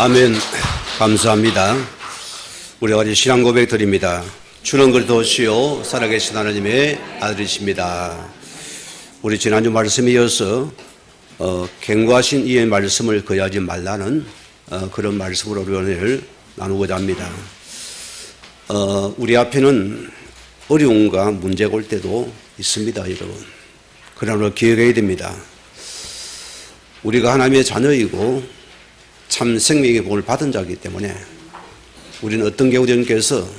아멘. 감사합니다. 우리가 이제 신앙 고백 드립니다. 주는 그리스도시요 살아계신 하나님의 아들이십니다. 우리 지난주 말씀에 이어서 경고하신 이의 말씀을 거하지 말라는 그런 말씀으로 우리 오늘 나누고자 합니다. 우리 앞에는 어려움과 문제가 올 때도 있습니다, 여러분. 그러나 기억해야 됩니다. 우리가 하나님의 자녀이고 참 생명의 복을 받은 자이기 때문에 우리는 어떤 경우든께서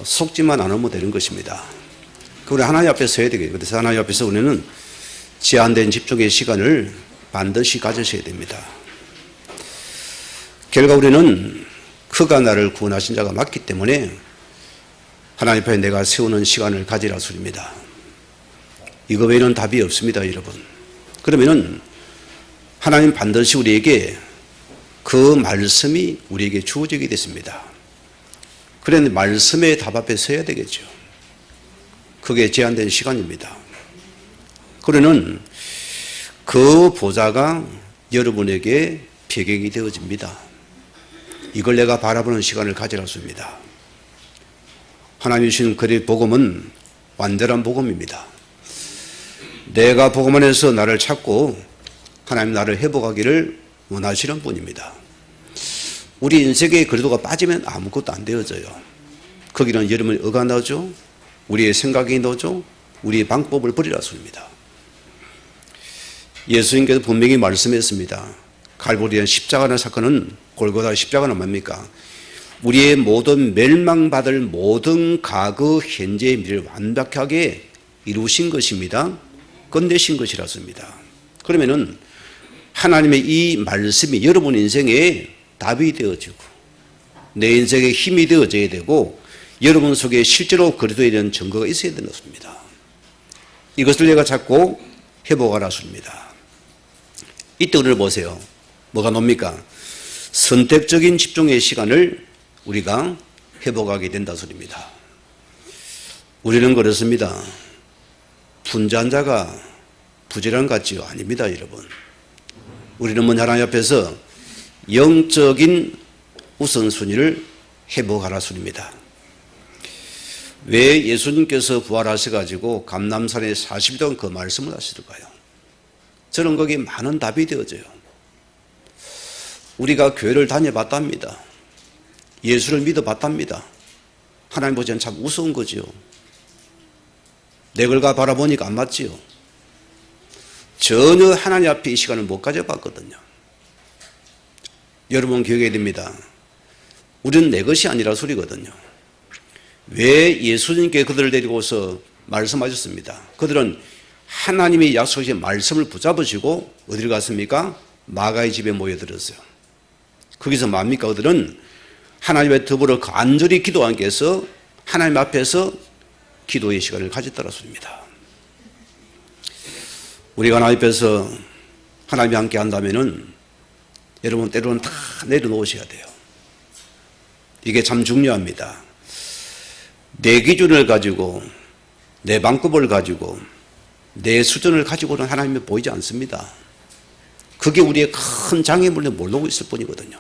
속지만 않으면 되는 것입니다. 우리 하나님 앞에 서야 되겠죠. 그래서 하나님 앞에서 우리는 제한된 집중의 시간을 반드시 가지셔야 됩니다. 결과 우리는 그가 나를 구원하신 자가 맞기 때문에 하나님 앞에 내가 세우는 시간을 가지라 소리입니다. 이거 외에는 답이 없습니다, 여러분. 그러면은 하나님 반드시 우리에게 그 말씀이 우리에게 주어지게 됐습니다. 그런데 말씀의 답 앞에 서야 되겠죠. 그게 제한된 시간입니다. 그러는 그 보좌가 여러분에게 배경이 되어집니다. 이걸 내가 바라보는 시간을 가지라 습니다. 하나님이 주신 그 복음은 완전한 복음입니다. 내가 복음 안에서 나를 찾고 하나님 나를 회복하기를 원하시는 분입니다. 우리 인생의 그리도가 빠지면 아무것도 안 되어져요. 거기는 여러분이 어가 나죠, 우리의 생각이 나죠, 우리의 방법을 버리라 소리입니다. 예수님께서 분명히 말씀했습니다. 갈보리의 십자가의 사건은, 골고다 십자가는 뭡니까? 우리의 모든 멸망받을 모든 과거, 현재의 미래를 완벽하게 이루신 것입니다. 끝내신 것이라습니다. 그러면은 하나님의 이 말씀이 여러분 인생에 답이 되어지고 내 인생에 힘이 되어져야 되고 여러분 속에 실제로 그리스도에 대한 증거가 있어야 되는 것입니다. 이것을 내가 자꾸 회복하라 소리입니다. 이때 우리를 보세요. 뭐가 놉니까? 선택적인 집중의 시간을 우리가 회복하게 된다 소리입니다. 우리는 그렇습니다. 분주한 자가 부지런 같지요? 아닙니다, 여러분. 우리는 먼저 하나님 앞에서 영적인 우선순위를 회복하라 소리입니다. 왜 예수님께서 부활하셔가지고 감람산에 40일 동안 그 말씀을 하시던가요? 저는 거기에 많은 답이 되어져요. 우리가 교회를 다녀봤답니다. 예수를 믿어봤답니다. 하나님 보시기엔 참 우스운 거지요. 내 걸가 바라보니까 안 맞지요. 전혀 하나님 앞에 이 시간을 못 가져봤거든요. 여러분 기억해야 됩니다. 우리는 내 것이 아니라 소리거든요. 왜 예수님께 그들을 데리고서 말씀하셨습니다. 그들은 하나님의 약속하신 말씀을 붙잡으시고 어디를 갔습니까? 마가의 집에 모여들었어요. 거기서 뭡니까? 그들은 하나님의 더불어 간절히 기도하기 위해서 하나님 앞에서 기도의 시간을 가졌다는 소리입니다. 우리가 하나님 앞에서 하나님이 함께 한다면은 여러분 때로는 다 내려놓으셔야 돼요. 이게 참 중요합니다. 내 기준을 가지고 내 방법을 가지고 내 수준을 가지고는 하나님이 보이지 않습니다. 그게 우리의 큰 장애물로 몰르고 있을 뿐이거든요.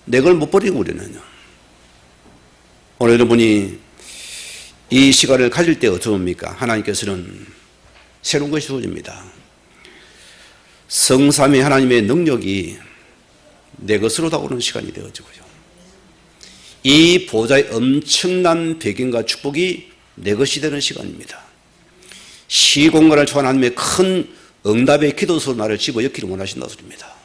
내 걸 못 버리고 우리는요. 오늘 여러분이 이 시간을 가질 때 어떻습니까? 하나님께서는 새로운 것이 주어집니다. 성삼위 하나님의 능력이 내 것으로 다가오는 시간이 되어지고요. 이 보좌의 엄청난 배경과 축복이 내 것이 되는 시간입니다. 시공간을 초월한 하나님의 큰 응답의 기도소로 나를 집어넣기를 원하신다 소리입니다.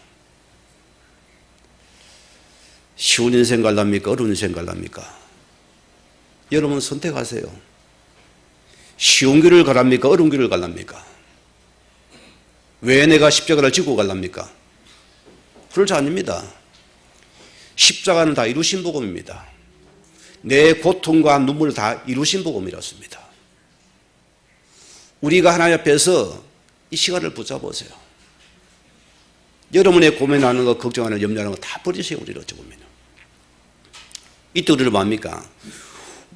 쉬운 인생 갈랍니까? 어려운 인생 갈랍니까? 여러분 선택하세요. 쉬운 길을 가랍니까? 어려운 길을 갈랍니까? 왜 내가 십자가를 지고 갈랍니까? 그렇지 아닙니다. 십자가는 다 이루신 복음입니다. 내 고통과 눈물을 다 이루신 복음이었습니다. 우리가 하나님 앞에서 이 시간을 붙잡으세요. 여러분의 고민하는 거, 걱정하는, 염려하는 거 다 버리세요. 우리를 어찌 보면. 이때 우리를 뭡니까?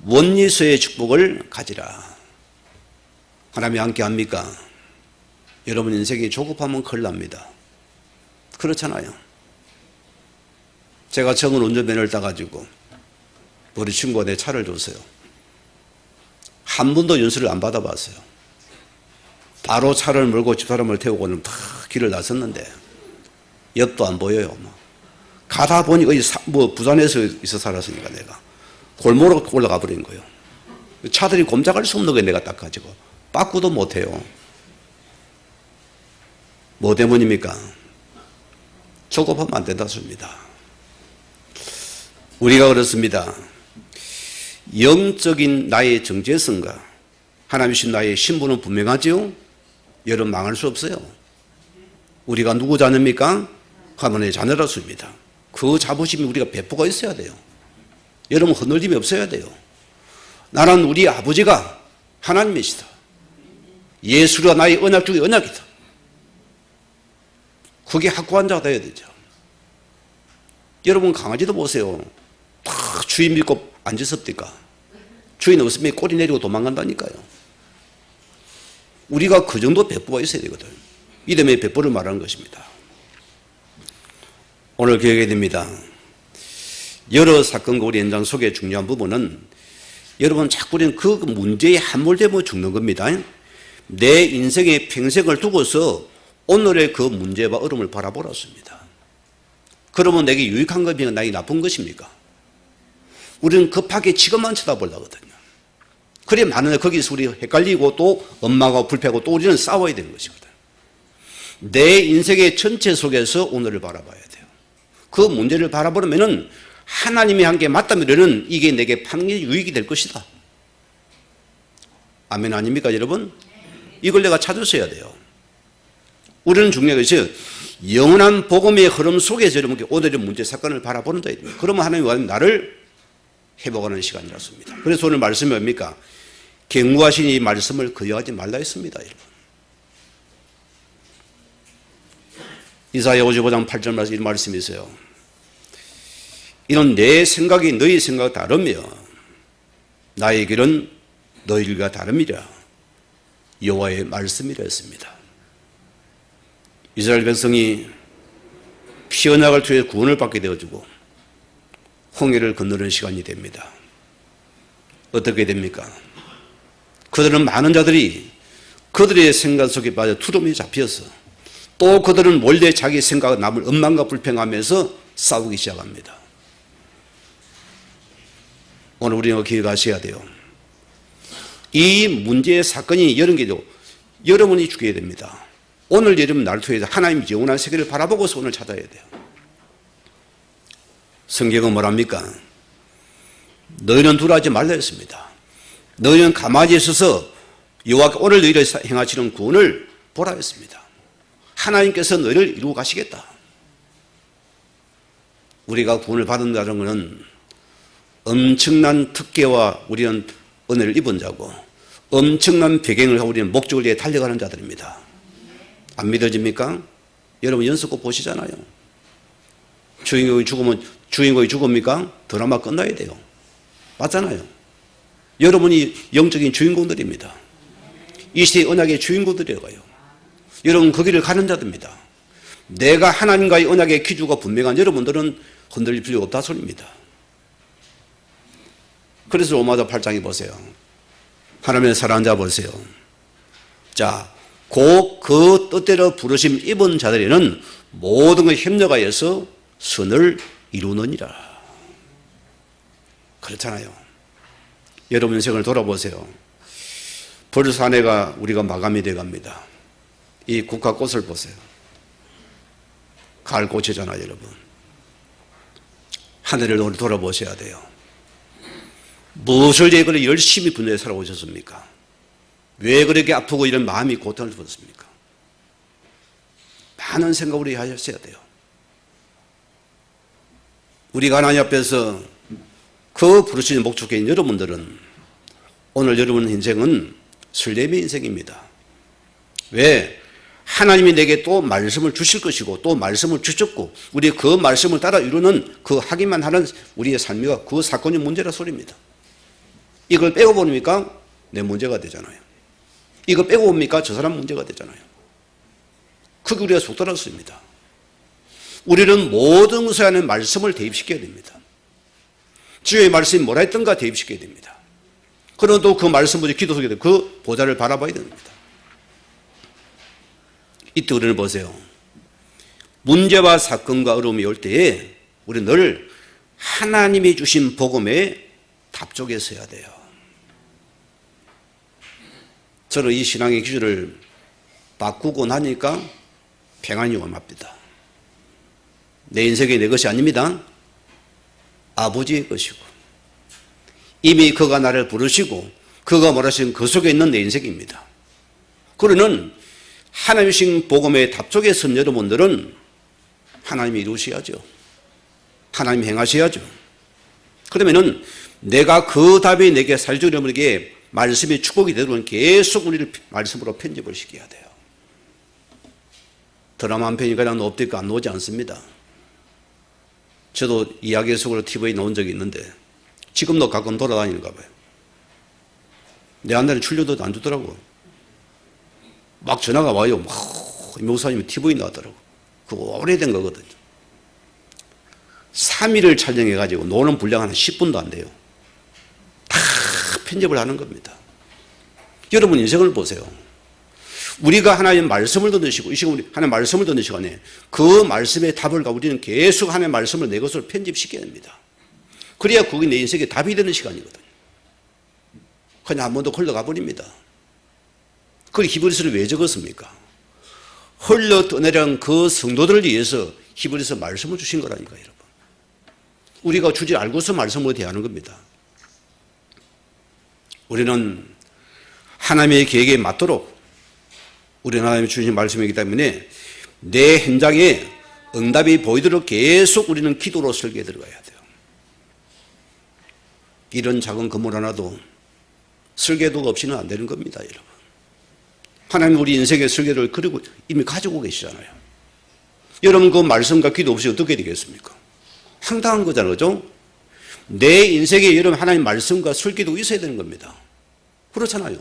원리서의 축복을 가지라. 하나님이 함께 합니까? 여러분 인생이 조급하면 큰일 납니다. 그렇잖아요. 제가 정은 운전면허를 따가지고 우리 친구가 내 차를 줬어요. 한 번도 연수를 안 받아봤어요. 바로 차를 몰고 집사람을 태우고는 다 길을 나섰는데 옆도 안 보여요. 가다 보니 부산에서 있어 살았으니까 내가 골목으로 올라가 버린 거예요. 차들이 꼼짝할 수 없는 거예요. 내가 딱 가지고 빠꾸도 못해요. 뭐 때문입니까? 조급하면 안 된다 소리입니다. 우리가 그렇습니다. 영적인 나의 정체성과 하나님 주신 나의 신분은 분명하지요? 여러분 망할 수 없어요. 우리가 누구 자녀입니까? 하나님의 자녀라 소리입니다. 그 자부심이 우리가 배포가 있어야 돼요. 여러분 흔들림이 없어야 돼요. 나는 우리 아버지가 하나님이시다. 예수가 나의 언약 중의 언약이다. 그게 확고한 자가 되어야 되죠. 여러분 강아지도 보세요. 다 주인 믿고 앉으섭니까? 주인 없으면 꼬리 내리고 도망간다니까요. 우리가 그 정도 배포가 있어야 되거든. 이름의 배포를 말하는 것입니다. 오늘 기억해야 됩니다. 여러 사건과 우리 현장 속의 중요한 부분은 여러분 자꾸 우리는 그 문제에 함몰되면 죽는 겁니다. 내 인생의 평생을 두고서 오늘의 그 문제와 어려움을 바라보았습니다. 그러면 내게 유익한 것입니까? 나에게 나쁜 것입니까? 우리는 급하게 지금만 쳐다보려거든요. 그래 많은데 거기서 우리 헷갈리고 또 엄마가 불패하고 또 우리는 싸워야 되는 것이거든. 내 인생의 전체 속에서 오늘을 바라봐야 돼요. 그 문제를 바라보려면은 하나님이 한 게 맞다면은 이게 내게 판결이 유익이 될 것이다. 아멘 아닙니까 여러분? 이걸 내가 찾으셔야 돼요. 우리는 중요한 것이 영원한 복음의 흐름 속에서 여러분께 오늘의 문제 사건을 바라보는 자입니다. 그러면 하나님이 나를 회복하는 시간이라습니다. 그래서 오늘 말씀이 뭡니까? 경고하신 이 말씀을 거역하지 말라 했습니다. 여러분. 이사야 55장 8절 말씀, 이 말씀이 있어요. 이는 내 생각이 너희 생각과 다르며 나의 길은 너희 길과 다름이라 여호와의 말씀이라 했습니다. 이스라엘 백성이 피어나갈 투에 구원을 받게 되어지고 홍해를 건너는 시간이 됩니다. 어떻게 됩니까? 그들은 많은 자들이 그들의 생각 속에 빠져 투름이 잡혀서 또 그들은 몰래 자기 생각과 남을 원망과 불평하면서 싸우기 시작합니다. 오늘 우리가 기억하셔야 돼요. 이 문제의 사건이 이런 게죠. 여러분이 죽여야 됩니다. 오늘 여러분 날투에서 하나님 영원한 세계를 바라보고서 오늘 찾아야 돼요. 성경은 뭐랍니까? 너희는 두려워하지 말라 했습니다. 너희는 가만히 있어서 여호와가 오늘 너희를 행하시는 구원을 보라 했습니다. 하나님께서 너희를 이루고 가시겠다. 우리가 구원을 받는다는 것은 엄청난 특혜와 우리는 은혜를 입은 자고 엄청난 배경을 하고 우리는 목적을 위해 달려가는 자들입니다. 안 믿어집니까? 여러분 연습곡 보시잖아요. 주인공이 죽으면 주인공이 죽습니까? 드라마 끝나야 돼요. 맞잖아요. 여러분이 영적인 주인공들입니다. 이 시대의 언약의 주인공들이라고요. 여러분 그 길을 가는 자들입니다. 내가 하나님과의 언약의 기주가 분명한 여러분들은 흔들릴 필요 없다 소리입니다. 그래서 로마서 8장에 보세요. 하나님의 사랑하는 자 보세요. 자, 곧 그 뜻대로 부르심 입은 자들에는 모든 걸 협력하여서 선을 이루느니라. 그렇잖아요. 여러분 인생을 돌아보세요. 벌써 한 해가 우리가 마감이 돼 갑니다. 이 국화꽃을 보세요. 가을꽃이잖아요, 여러분. 한 해를 오늘 돌아보셔야 돼요. 무엇을 그렇게 열심히 분야에 살아오셨습니까? 왜 그렇게 아프고 이런 마음이 고통을 받습니까? 많은 생각을 우리 하셔야 돼요. 우리가 하나님 앞에서 그 부르시는 목적에 있는 여러분들은 오늘 여러분 인생은 설렘의 인생입니다. 왜? 하나님이 내게 또 말씀을 주실 것이고 또 말씀을 주셨고 우리 그 말씀을 따라 이루는 그 하기만 하는 우리의 삶이가 그 사건이 문제라 소리입니다. 이걸 빼고 보니까 내 문제가 되잖아요. 이거 빼고 봅니까? 저 사람 문제가 되잖아요. 그게 우리가 속달았습니다. 우리는 모든 것에 하는 말씀을 대입시켜야 됩니다. 주의 말씀이 뭐라 했던가 대입시켜야 됩니다. 그러나 또 그 말씀을 기도 속에 그 보좌를 바라봐야 됩니다. 이때 우리는 보세요. 문제와 사건과 어려움이 올 때에 우리는 늘 하나님이 주신 복음에 답족해 서야 돼요. 저는 이 신앙의 기준을 바꾸고 나니까 평안이 옵니다. 내 인생이 내 것이 아닙니다. 아버지의 것이고 이미 그가 나를 부르시고 그가 말하신 그 속에 있는 내 인생입니다. 그러는 하나님의 신 복음에 답족해 선 여러분들은 하나님이 이루셔야죠. 하나님이 행하셔야죠. 그러면은 내가 그 답이 내게 살죠 여러분에게 말씀이 축복이 되도록 계속 우리를 말씀으로 편집을 시켜야 돼요. 드라마 한 편이 그냥 없으니까 안 나오지 않습니다. 저도 이야기 속으로 TV에 나온 적이 있는데 지금도 가끔 돌아다니는가 봐요. 내 한달에 출연도 안 주더라고. 막 전화가 와요. 막 목사님이 TV에 나왔더라고. 그거 오래된 거거든요. 3일을 촬영해가지고 노는 분량 한 10분도 안 돼요. 다 편집을 하는 겁니다. 여러분 인생을 보세요. 우리가 하나님의 말씀을 듣으시고 이 시간 우리 하나님의 말씀을 듣는 시간에 그 말씀의 답을 가 우리는 계속 하나님의 말씀을 내 것으로 편집시켜야 됩니다. 그래야 그게 내 인생의 답이 되는 시간이거든요. 그냥 한 번 더 흘러가 버립니다. 그 히브리서를 왜 적었습니까? 흘러 떠내려간 그 성도들을 위해서 히브리서 말씀을 주신 거라니까요, 여러분. 우리가 주지 알고서 말씀으로 대하는 겁니다. 우리는 하나님의 계획에 맞도록 우리는 하나님이 주신 말씀이기 때문에 내 현장에 응답이 보이도록 계속 우리는 기도로 설계에 들어가야 돼요. 이런 작은 건물 하나도 설계도가 없이는 안 되는 겁니다, 여러분. 하나님 우리 인생의 설계도를 그리고 이미 가지고 계시잖아요. 여러분 그 말씀과 기도 없이 어떻게 되겠습니까? 황당한 거잖아요, 그죠? 내 인생에 여러분 하나님 말씀과 설계도가 있어야 되는 겁니다. 그렇잖아요.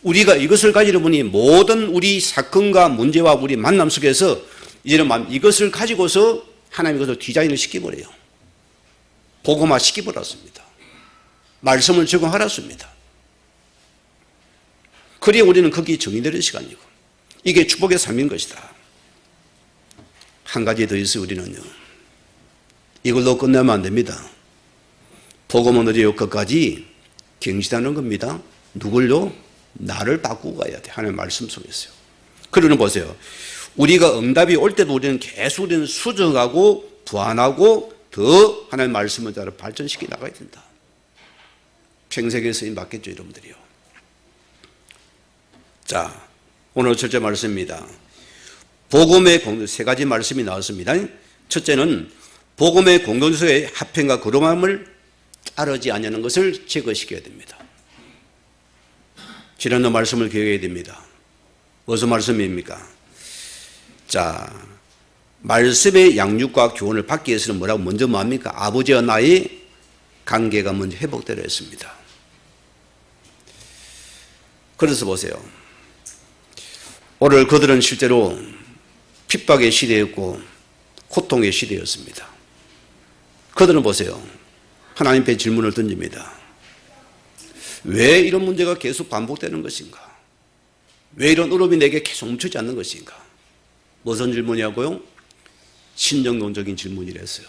우리가 이것을 가지려 보니 모든 우리 사건과 문제와 우리 만남 속에서 이제는 이것을 가지고서 하나님 것을 디자인을 시켜버려요. 복음화 시켜버렸습니다. 말씀을 적용하였습니다. 그래야 우리는 거기에 정의되는 시간이고 이게 축복의 삶인 것이다. 한 가지 더 있어요. 우리는요. 이걸로 끝내면 안 됩니다. 복음은 어디요? 끝까지 경신하는 겁니다. 누굴요? 나를 바꾸고 가야 돼. 하나님의 말씀 속에서요. 그러는 보세요. 우리가 응답이 올 때도 우리는 계속 우리는 수정하고 부안하고 더 하나님의 말씀을 발전시켜 나가야 된다. 평생의 쓰임 받겠죠, 여러분들이요. 자, 오늘 첫째 말씀입니다. 복음의 공동, 세 가지 말씀이 나왔습니다. 첫째는 복음의 공동체의 합행과 거룩함을 따르지 않냐는 것을 제거시켜야 됩니다. 지난주 말씀을 기억해야 됩니다. 무슨 말씀입니까? 자, 말씀의 양육과 교훈을 받기 위해서는 뭐라고 먼저 뭐합니까? 아버지와 나의 관계가 먼저 회복되려 했습니다. 그래서 보세요. 오늘 그들은 실제로 핍박의 시대였고 고통의 시대였습니다. 그들은 보세요. 하나님 앞에 질문을 던집니다. 왜 이런 문제가 계속 반복되는 것인가? 왜 이런 어려움이 내게 계속 멈추지 않는 것인가? 무슨 질문이냐고요? 신정론적인 질문이랬어요.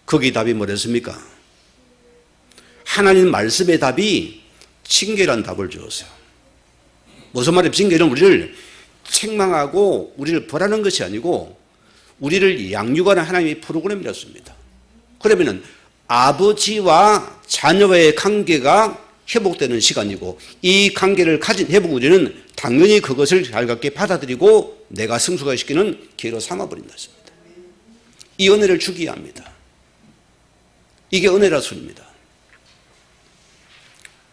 거기 답이 뭐랬습니까? 하나님 말씀의 답이 징계라는 답을 주었어요. 무슨 말이에요? 징계는 우리를 책망하고 우리를 벌하는 것이 아니고 우리를 양육하는 하나님의 프로그램이었습니다. 그러면은 아버지와 자녀와의 관계가 회복되는 시간이고 이 관계를 가진 회복 우리는 당연히 그것을 살갑게 받아들이고 내가 성숙화시키는 기회로 삼아버린다 했습니다. 이 은혜를 주기 합니다. 이게 은혜라 소리입니다.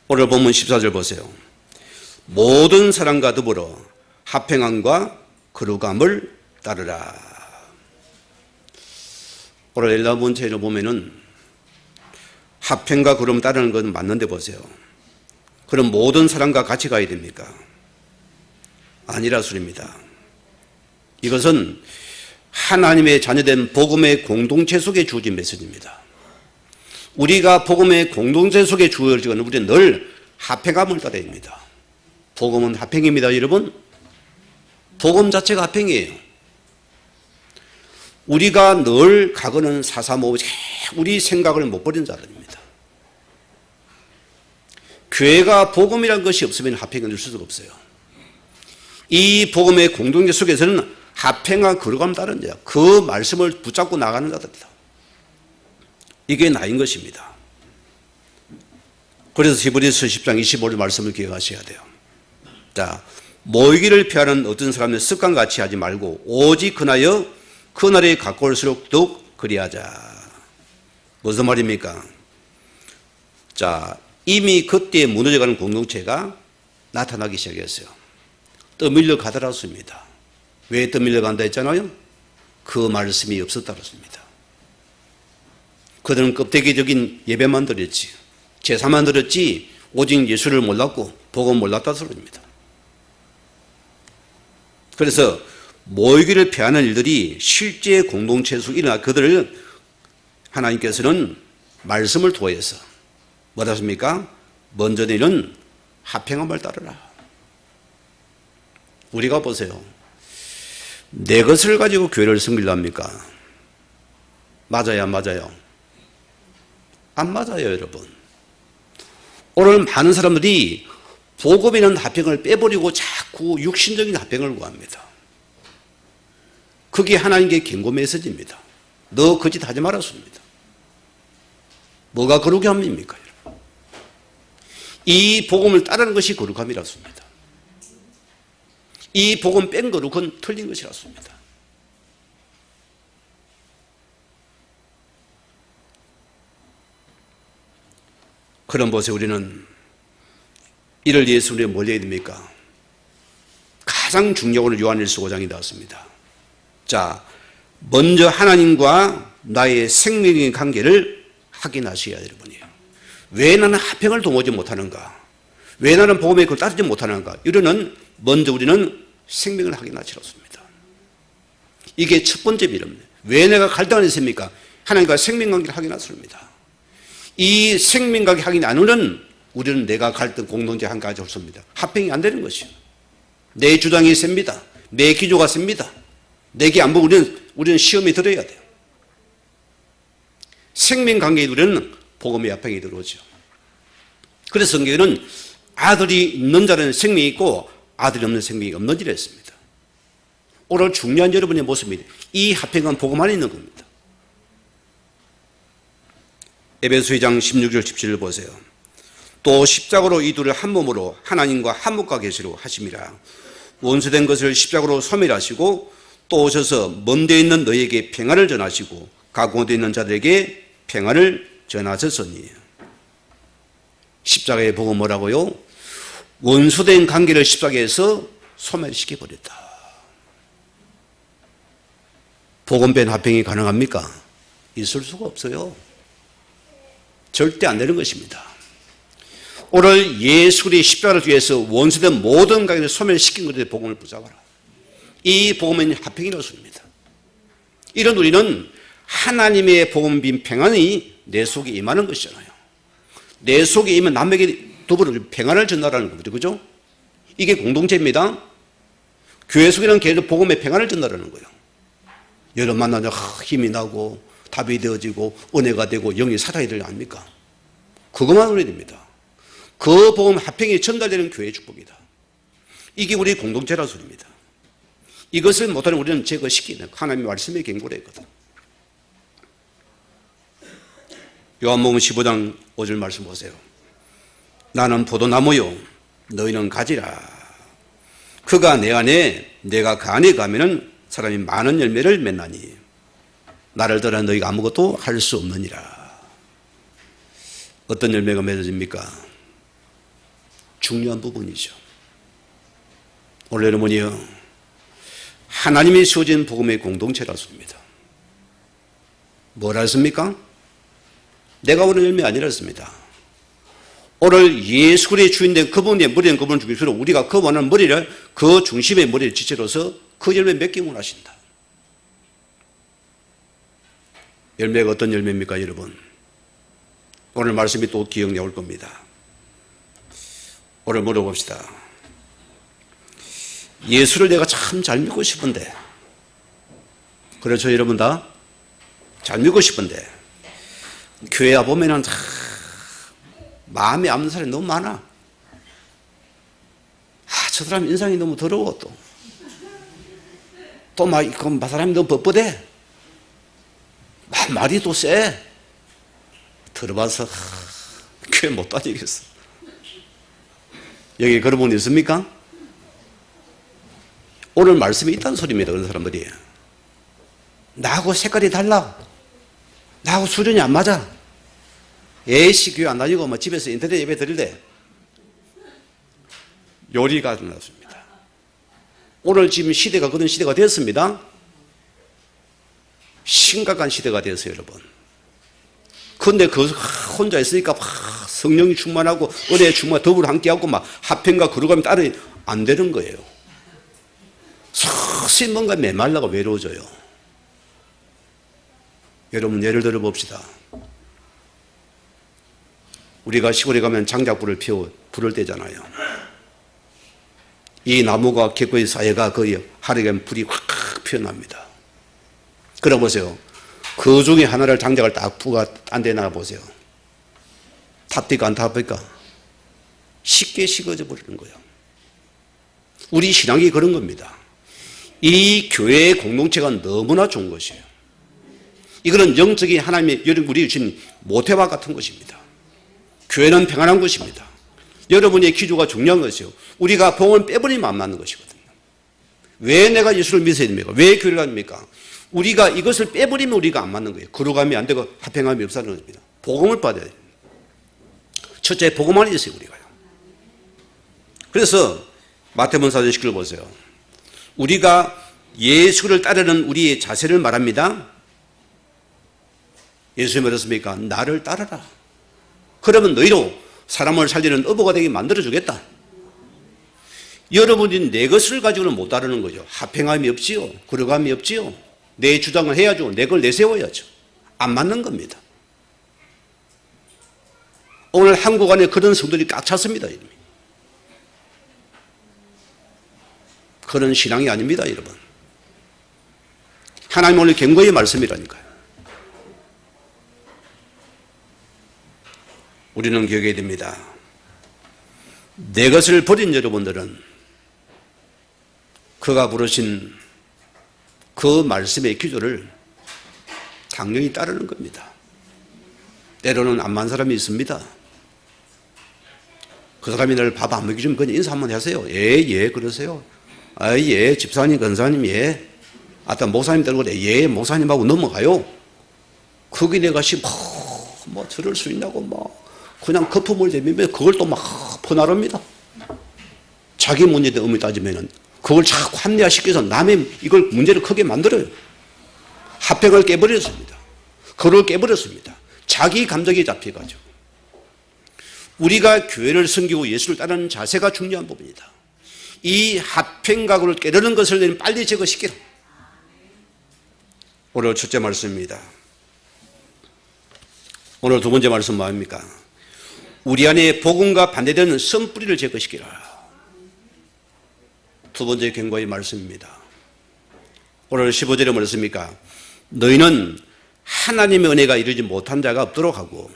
오늘 본문 14절 보세요. 모든 사람과 더불어 합행함과 거룩함을 따르라. 오늘 엘라 문체를 보면은 합행과 거룩함을 따르는 것은 맞는데 보세요. 그럼 모든 사람과 같이 가야 됩니까? 아니라 소리입니다. 이것은 하나님의 자녀된 복음의 공동체 속에 주어진 메시지입니다. 우리가 복음의 공동체 속에 주어지는 우리는 늘 합행함을 따라야 합니다. 복음은 합행입니다, 여러분. 복음 자체가 합행이에요. 우리가 늘 가거는 사사모우 우리 생각을 못 버리는 자들입니다. 교회가 복음이라는 것이 없으면 합행을 줄 수가 없어요. 이 복음의 공동체 속에서는 합행과 거룩함을 따르는 자, 그 말씀을 붙잡고 나가는 자들이다. 이게 나인 것입니다. 그래서 히브리서 10장 25절 말씀을 기억하셔야 돼요. 자, 모이기를 피하는 어떤 사람의 습관같이 하지 말고 오직 그나여 그날에 가까울수록 더욱 그리하자. 무슨 말입니까? 자, 이미 그때 무너져가는 공동체가 나타나기 시작했어요. 떠밀려 가더라습니다. 왜 떠밀려 간다 했잖아요? 그 말씀이 없었다 그랬습니다. 그들은 껍데기적인 예배만 드렸지, 제사만 드렸지, 오직 예수를 몰랐고 복음 몰랐다 소리입니다. 그래서 모이기를 피하는 일들이 실제 공동체에서 일어나 그들을 하나님께서는 말씀을 통해서 뭐라 하십니까? 먼저 너는 합행함을 따르라. 우리가 보세요. 내 것을 가지고 교회를 섬기려 합니까? 맞아요, 안 맞아요? 안 맞아요, 여러분. 오늘 많은 사람들이 복음이라는 합행을 빼버리고 자꾸 육신적인 합행을 구합니다. 그게 하나님께 경고 메시지입니다. 너 거짓 하지 말았습니다. 뭐가 거룩이 합니까? 이 복음을 따르는 것이 거룩함이라습니다. 이 복음 뺀 거룩은 틀린 것이라습니다. 그럼 보세요. 우리는 이를 위해서 우리가 뭘 해야 됩니까? 가장 중요한 요한일서 5장이 나왔습니다. 자, 먼저 하나님과 나의 생명의 관계를 확인하셔야 될 분이에요. 왜 나는 화평을 도모하지 못하는가? 왜 나는 복음에 그걸 따르지 못하는가? 이러는 먼저 우리는 생명을 확인하시라습니다. 이게 첫 번째 비밀입니다. 왜 내가 갈등을 했습니까? 하나님과 생명관계를 확인하십니다. 이 생명관계 확인 안 하면 우리는 내가 갈등 공동체 한 가지 없습니다. 합평이 안 되는 것이요. 내 주장이 셉니다. 내 기조가 셉니다. 내게 안 보고 우리는 시험에 들어야 돼요. 생명관계에 우리는 복음의 합평이 들어오죠. 그래서 성경에는 아들이 있는 자는 생명이 있고 아들이 없는 생명이 없는지라 했습니다. 오늘 중요한 여러분의 모습입니다. 이 합평은 복음 안에 있는 겁니다. 에베소 2장 16절 17절 보세요. 또 십자가로 이 둘을 한 몸으로 하나님과 한목과 계시로 하심이라. 원수된 것을 십자가로 소멸하시고 또 오셔서 먼 데 있는 너희에게 평안을 전하시고 가까운 데 있는 자들에게 평안을 전하셨으니. 십자가의 복음 뭐라고요? 원수된 관계를 십자가에서 소멸시켜버렸다. 복음된 합평이 가능합니까? 있을 수가 없어요. 절대 안 되는 것입니다. 오늘 예수 그리스도의 십자가를 위해서 원수된 모든 관계를 소멸시킨 것에 복음을 붙잡아라. 이 복음은 합평이 나습니다. 이런 우리는 하나님의 복음 빈 평안이 내 속에 임하는 것이잖아요. 내 속에 임하면 남에게 더불어 평안을 전달하는 겁니다. 그죠? 이게 공동체입니다. 교회 속에는 계속 복음의 평안을 전달하는 거예요. 여러분 만나면 힘이 나고 답이 되어지고 은혜가 되고 영이 살아야 되지 않습니까? 그것만 우려야 됩니다. 그 복음 합평이 전달되는 교회의 축복이다. 이게 우리 공동체라는 소리입니다. 이것을 못하는 우리는 제거시키는 하나님의 말씀에 경고를 했거든. 요한복음 15장 5절 말씀 보세요. 나는 포도나무요 너희는 가지라. 그가 내 안에 내가 그 안에 가면은 사람이 많은 열매를 맺나니 나를 떠나 너희가 아무것도 할 수 없느니라. 어떤 열매가 맺어집니까? 중요한 부분이죠. 오늘 여러분이요 하나님이 세워진 복음의 공동체라습니다. 뭐라 했습니까? 내가 오는 열매 아니랐습니다. 오늘 예수 그리스도의 주인된 그분의 머리는 그분을 중심으로 우리가 그 원하는 머리를 그 중심의 머리를 지체로서 그 열매 맺기 원하신다. 열매가 어떤 열매입니까 여러분? 오늘 말씀이 또 기억 나올 겁니다. 오늘 물어봅시다. 예수를 내가 참 잘 믿고 싶은데, 그렇죠 여러분 다? 잘 믿고 싶은데 교회 와보면은 마음에 없는 사람이 너무 많아. 저 사람 인상이 너무 더러워. 또 막 그 사람이 너무 뻣뻣해. 말이 또 세. 들어봐서 교회 못 다니겠어. 여기 그런 분 있습니까? 오늘 말씀이 있다는 소리입니다. 그런 사람들이. 나하고 색깔이 달라. 나하고 수준이 안 맞아. 에이씨 교회 안 다니고 뭐 집에서 인터넷 예배 드릴래. 요리가 나왔습니다. 오늘 지금 시대가 그런 시대가 되었습니다. 심각한 시대가 되었어요 여러분. 그런데 그 혼자 있으니까 성령이 충만하고 은혜에 충만 더불어 함께하고 막 합평과 거룩함이 따로 안 되는 거예요. 서서히 뭔가 메말라고 외로워져요. 여러분 예를 들어 봅시다. 우리가 시골에 가면 장작불을 피워 불을 떼잖아요. 이 나무가 개코의 사이가 거의 하루에 가면 불이 확 피어납니다. 그럼 보세요. 그 중에 하나를 장작을 딱 부가 딴 데 놔보세요. 탑니까 안 탑니까? 쉽게 식어져 버리는 거예요. 우리 신앙이 그런 겁니다. 이 교회의 공동체가 너무나 좋은 것이에요. 이거는 영적인 하나님의 우리 주신 모태와 같은 것입니다. 교회는 평안한 것입니다. 여러분의 기조가 중요한 것이요. 우리가 복음을 빼버리면 안 맞는 것이거든요. 왜 내가 예수를 믿어야 됩니까? 왜 교회를 갑니까? 우리가 이것을 빼버리면 우리가 안 맞는 거예요. 거룩함이 안 되고 합평함이 없다는 겁니다. 복음을 받아야 됩니다. 첫째 복음 안에 있어요, 우리가요. 그래서 마태복음 4장 19절 보세요. 우리가 예수를 따르는 우리의 자세를 말합니다. 예수님이 말했습니까? 나를 따르라. 그러면 너희로 사람을 살리는 어부가 되게 만들어주겠다. 여러분이 내 것을 가지고는 못 따르는 거죠. 합행함이 없지요. 걸어감이 없지요. 내 주장을 해야죠. 내 걸 내세워야죠. 안 맞는 겁니다. 오늘 한국 안에 그런 성도들이 꽉 찼습니다. 이름이. 그런 신앙이 아닙니다, 여러분. 하나님 오늘 경고의 말씀이라니까요. 우리는 기억해야 됩니다. 내 것을 버린 여러분들은 그가 부르신 그 말씀의 기조를 당연히 따르는 겁니다. 때로는 안 맞는 사람이 있습니다. 그 사람이 나를 밥 안 먹여주면 그냥 인사 한번 하세요. 예, 그러세요. 아, 예, 집사님, 권사님, 예. 아따, 목사님 들고, 예, 목사님하고 넘어가요. 거기 내가 뭐, 저럴 수 있냐고, 그냥 거품을 대면 그걸 또 막 퍼나릅니다. 자기 문제에 의미 따지면은 그걸 자꾸 합리화시켜서 남의 이걸 문제를 크게 만들어요. 합평을 깨버렸습니다. 그걸 깨버렸습니다. 자기 감정에 잡혀가지고. 우리가 교회를 섬기고 예수를 따르는 자세가 중요한 부분이다. 이 합평각을 깨르는 것을 빨리 제거시키라. 오늘 첫째 말씀입니다. 오늘 두 번째 말씀 뭐입니까? 우리 안에 복음과 반대되는 선뿌리를 제거시키라. 두 번째 경고의 말씀입니다. 오늘 15절에 뭐랬습니까? 너희는 하나님의 은혜가 이루지 못한 자가 없도록 하고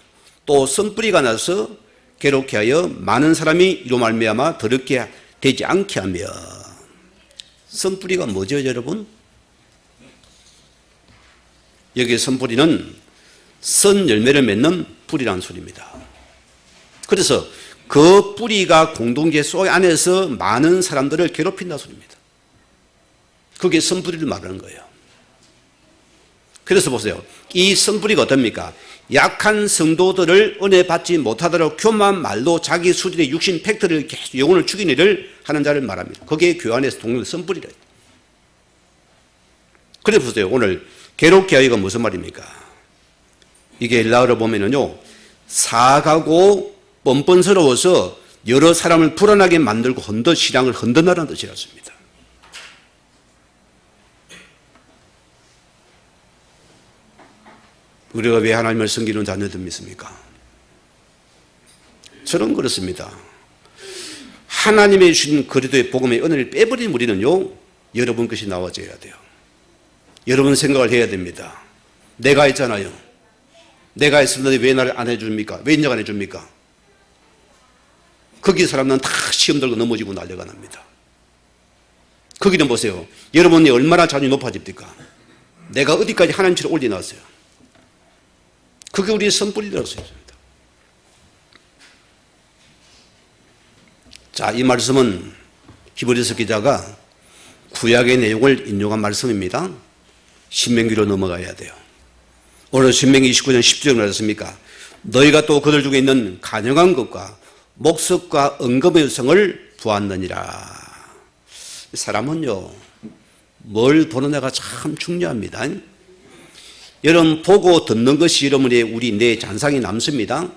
또 선뿌리가 나서 괴롭게 하여 많은 사람이 이로 말미암아 더럽게 되지 않게 하며. 선뿌리가 뭐죠, 여러분? 여기 선뿌리는 선 열매를 맺는 뿌리라는 소리입니다. 그래서 그 뿌리가 공동체 속 안에서 많은 사람들을 괴롭힌다는 소리입니다. 그게 선뿌리를 말하는 거예요. 그래서 보세요. 이 선뿌리가 어떻습니까? 약한 성도들을 은혜 받지 못하도록 교만 말로 자기 수준의 육신 팩트를 계속 영혼을 죽이는 일을 하는 자를 말합니다. 그게 교회 안에서 동료의 선뿌리라. 그래서 보세요. 오늘 괴롭게 하기가 무슨 말입니까? 이게 헬라어로 보면은요, 사가고 뻔뻔스러워서 여러 사람을 불안하게 만들고 신앙을 흔든다는 뜻이었습니다. 우리가 왜 하나님을 섬기는 자녀들 믿습니까? 저는 그렇습니다. 하나님의 주신 그리스도의 복음의 은혜를 빼버린 우리는요, 여러분 것이 나와져야 돼요. 여러분 생각을 해야 됩니다. 내가 했잖아요. 내가 했었는데 왜 나를 안 해줍니까? 왜 인정 안 해줍니까? 거기 사람들은 다 시험 들고 넘어지고 난리가 납니다. 거기는 보세요. 여러분이 얼마나 자존이 높아집니까? 내가 어디까지 하나님처럼 올려놨어요. 그게 우리의 선뿌리라고 했습니다. 자, 이 말씀은 히브리서 기자가 구약의 내용을 인용한 말씀입니다. 신명기로 넘어가야 돼요. 오늘 신명기 29장 10절에 말했습니까? 너희가 또 그들 중에 있는 간영한 것과 목석과 언금의 성을 보았느니라. 사람은요, 뭘 보느냐가 참 중요합니다. 여러분, 보고 듣는 것이 여러분의 우리 내 잔상이 남습니다.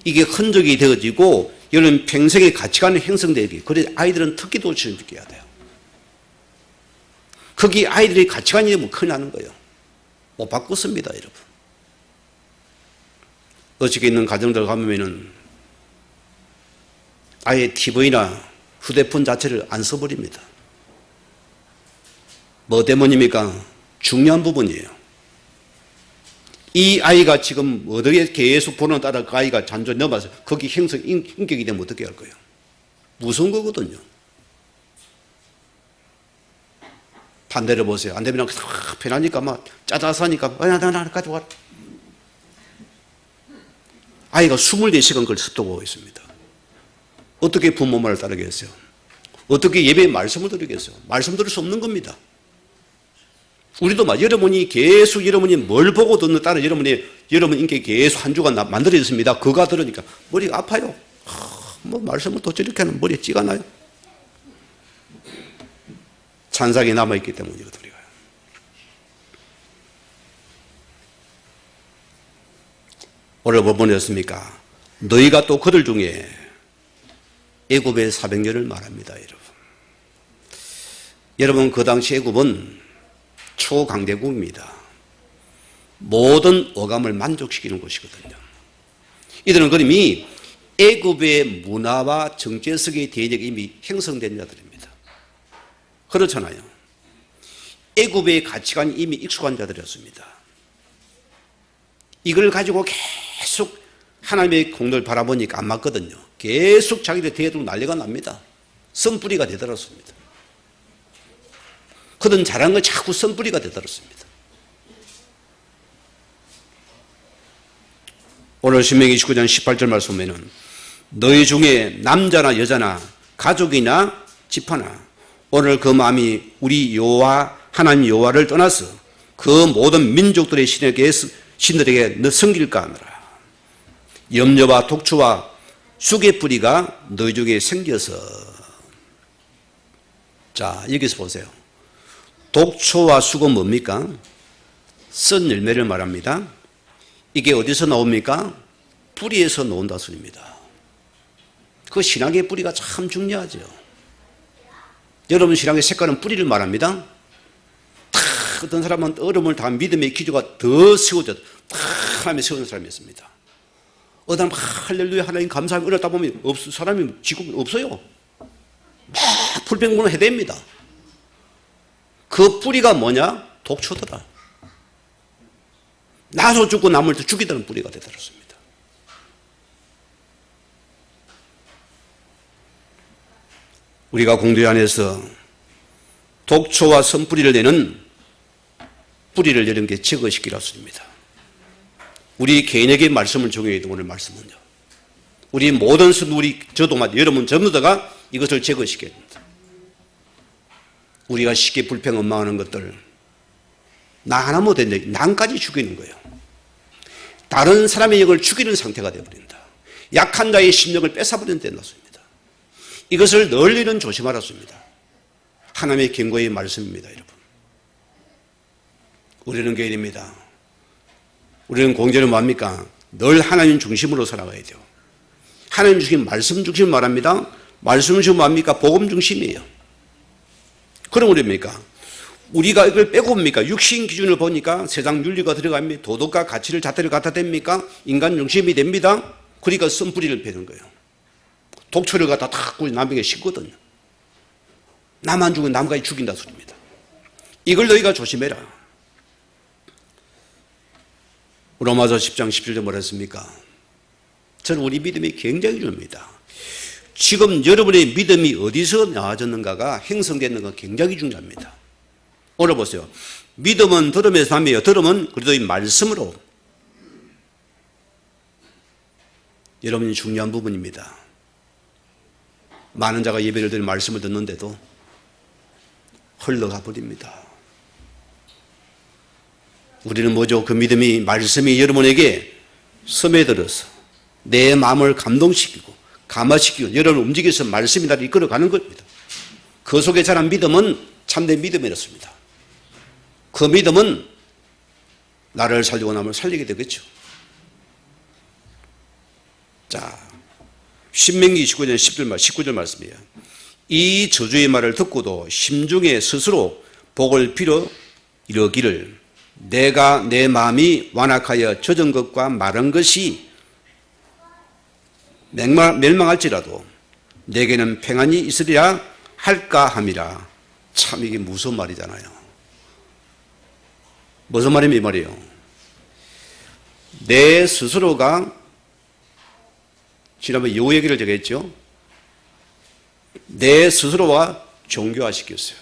이게 흔적이 되어지고 여러분 평생의 가치관이 형성되기. 그래 아이들은 특기도 지켜야 돼요. 거기 아이들의 가치관이 되면 큰일 나는 거예요. 못 바꿨습니다, 여러분. 어저께 있는 가정들 가면은 아예 TV나 휴대폰 자체를 안 써버립니다. 뭐 때문입니까? 중요한 부분이에요. 이 아이가 지금 어떻게 계속 보는 따라 그 아이가 잔존 넘어서 거기 형성, 인격이 되면 어떻게 할 거예요? 무서운 거거든요. 반대로 보세요. 안 되면 편하니까 막 짜자사니까 나 가져와. 아이가 24시간 그걸 습득하고 있습니다. 어떻게 부모 말을 따르겠어요? 어떻게 예배의 말씀을 들으겠어요? 말씀 들을 수 없는 겁니다. 우리도 여러분이 계속 여러분이 뭘 보고 듣는 따라 여러분 인격이 계속 한 주간 만들어졌습니다. 그가 들으니까 머리가 아파요. 뭐 말씀을 또 저렇게 하는 머리에 찌가 나요. 찬상이 남아있기 때문이거든요. 오늘 뭐 보냈습니까? 너희가 또 그들 중에 애굽의 400년을 말합니다, 여러분. 여러분, 그 당시 애굽은 초강대국입니다. 모든 어감을 만족시키는 곳이거든요. 이들은 그림이 애굽의 문화와 정체성에 대해 이미 형성된 자들입니다. 그렇잖아요. 애굽의 가치관이 이미 익숙한 자들이었습니다. 이걸 가지고 계속 하나님의 공로를 바라보니까 안 맞거든요. 계속 자기들 대두고 난리가 납니다. 선뿌리가 되더랐습니다. 그든 잘한 걸 자꾸 선뿌리가 되더랐습니다. 오늘 신명기 19장 18절 말씀 보면은 너희 중에 남자나 여자나 가족이나 집하나 오늘 그 마음이 우리 여호와 하나님 여호와를 떠나서 그 모든 민족들의 신들에게 너 섬길까 하느라 염려와 독초와 쑥의 뿌리가 너희 중에 생겨서. 자, 여기서 보세요. 독초와 쑥은 뭡니까? 쓴 열매를 말합니다. 이게 어디서 나옵니까? 뿌리에서 나온다 소리입니다. 그 신앙의 뿌리가 참 중요하죠. 여러분 신앙의 색깔은 뿌리를 말합니다. 어떤 사람은 얼음을 다 믿음의 기초가 더 세워져 하나님의 세우는 사람이었습니다. 어떤 사람 할렐루야 하나님 감사합니다 이러다 보면 사람이 지금 없어요. 막 불평불만 해댑니다. 그 뿌리가 뭐냐? 독초더라. 나서 죽고 남을 때 죽이다는 뿌리가 되더랬습니다. 우리가 공동체 안에서 독초와 선뿌리를 내는 뿌리를 내는 게 제거시키라 소리입니다. 우리 개인에게 말씀을 적용해야 돼. 오늘 말씀은요. 우리 모든 저도 여러분 전부 다가 이것을 제거시켜야 됩니다. 우리가 쉽게 불평 원망하는 것들 나 하나 못했는데 남까지 죽이는 거예요. 다른 사람의 영을 죽이는 상태가 되어버린다. 약한 자의 심령을 뺏어버리는 데는 낫습니다. 이것을 널리는 조심하라 습니다. 하나님의 경고의 말씀입니다, 여러분. 우리는 교인입니다. 우리는 공제는 뭡니까? 늘 하나님 중심으로 살아가야 돼요. 하나님 중심, 말씀 중심 말합니다. 말씀 중심 뭡니까? 복음 중심이에요. 그럼 우리입니까? 우리가 이걸 빼고 옵니까? 육신 기준을 보니까 세상 윤리가 들어갑니다. 도덕과 가치를 잣대를 갖다 댑니까? 인간 중심이 됩니다. 그러니까 쓴뿌리를 베는 거예요. 독초를 갖다 탁 남에게 심거든요. 나만 죽으면 남까지 죽인다 소리입니다. 이걸 너희가 조심해라. 로마서 10장 17절 뭐라 했습니까? 저는 우리 믿음이 굉장히 중요합니다. 지금 여러분의 믿음이 어디서 나아졌는가가 형성됐는가 굉장히 중요합니다. 오늘 보세요. 믿음은 들음에서 남이에요. 들음은 그래도 이 말씀으로. 여러분이 중요한 부분입니다. 많은 자가 예배를 드리는 말씀을 듣는데도 흘러가 버립니다. 우리는 뭐죠? 그 믿음이 말씀이 여러분에게 스며들어서 내 마음을 감동시키고 감화시키고 여러분을 움직여서 말씀이 나를 이끌어가는 겁니다. 그 속에 자란 믿음은 참된 믿음이었습니다. 그 믿음은 나를 살리고 남을 살리게 되겠죠. 자, 신명기 19장 19절 말씀이에요. 이 저주의 말을 듣고도 심중에 스스로 복을 빌어 이르기를 내가 내 마음이 완악하여 젖은 것과 마른 것이 멸망할지라도 내게는 평안이 있으리라 할까 함이라. 참 이게 무서운 말이잖아요. 무슨 말이면 이 말이에요. 내 스스로가 지난번에 여우 얘기를 제가 했죠. 내 스스로가 종교화시켰어요.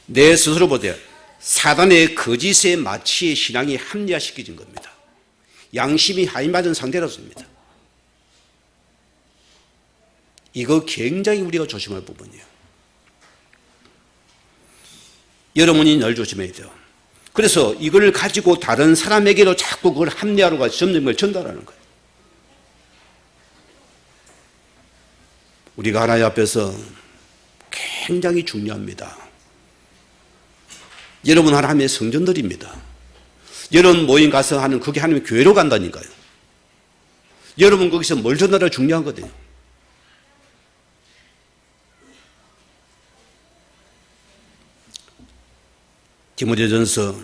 내 스스로 보세요. 사단의 거짓의 마취의 신앙이 합리화시켜진 겁니다. 양심이 하이맞은 상태라서입니다. 이거 굉장히 우리가 조심할 부분이에요. 여러분이 늘 조심해야 돼요. 그래서 이걸 가지고 다른 사람에게도 자꾸 그걸 합리화로 가서 점점 걸 전달하는 거예요. 우리가 하나님 앞에서 굉장히 중요합니다. 여러분 하나님의 성전들입니다. 여러분 모임 가서 하는 그게 하나님의 교회로 간다니까요. 여러분 거기서 뭘 전달하기가 중요하거든요. 디모데전서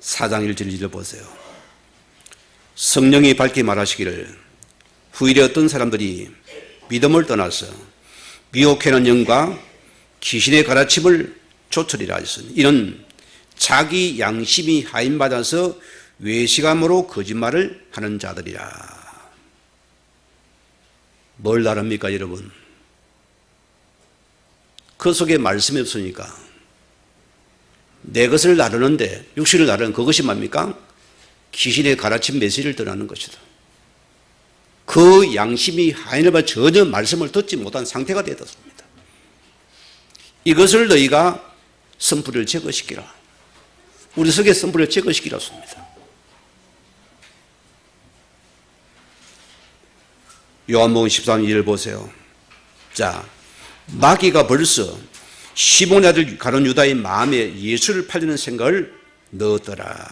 4장 1절 2절 보세요. 성령이 밝게 말하시기를 후일에 어떤 사람들이 믿음을 떠나서 미혹해하는 영과 귀신의 가르침을 좇으리라 하셨으니 이는 자기 양심이 하인받아서 외식함으로 거짓말을 하는 자들이라. 뭘 다릅니까 여러분? 그 속에 말씀이 없으니까 내 것을 나르는데 육신을 나르는 그것이 뭡니까? 귀신의 가르침 메시지를 떠나는 것이다. 그 양심이 하인을 받아 전혀 말씀을 듣지 못한 상태가 되었습니다. 이것을 너희가 선풀을 제거시키라. 우리 속에 선풀을 제거시키라 습니다. 요한복음 13장 2절 보세요. 자, 마귀가 벌써 시몬의 아들 가룟 유다의 마음에 예수를 팔리는 생각을 넣었더라.